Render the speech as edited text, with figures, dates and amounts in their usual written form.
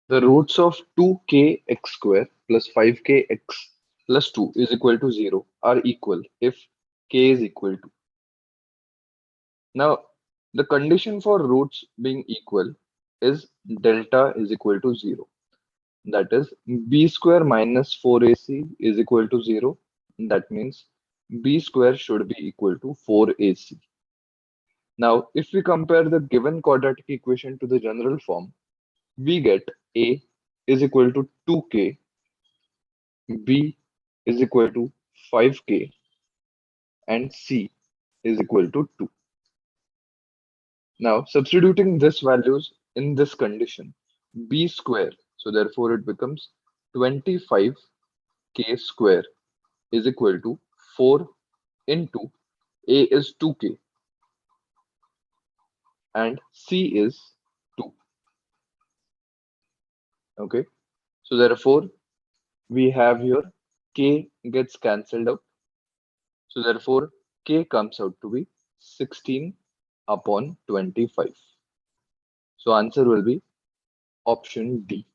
The roots of 2kx square plus 5kx plus 2 is equal to 0 are equal if k is equal to. Now, the condition for roots being equal is delta is equal to 0. That is, b square minus 4ac is equal to 0. That means b square should be equal to 4ac. Now, if we compare the given quadratic equation to the general form, we get a is equal to 2k, b is equal to 5k, and c is equal to 2. Now, substituting these values in this condition, b square, so therefore it becomes 25k square is equal to 4 into a is 2k and c is 2. Okay, so therefore we have here k gets cancelled out. So therefore k comes out to be 16 upon 25. So answer will be option D.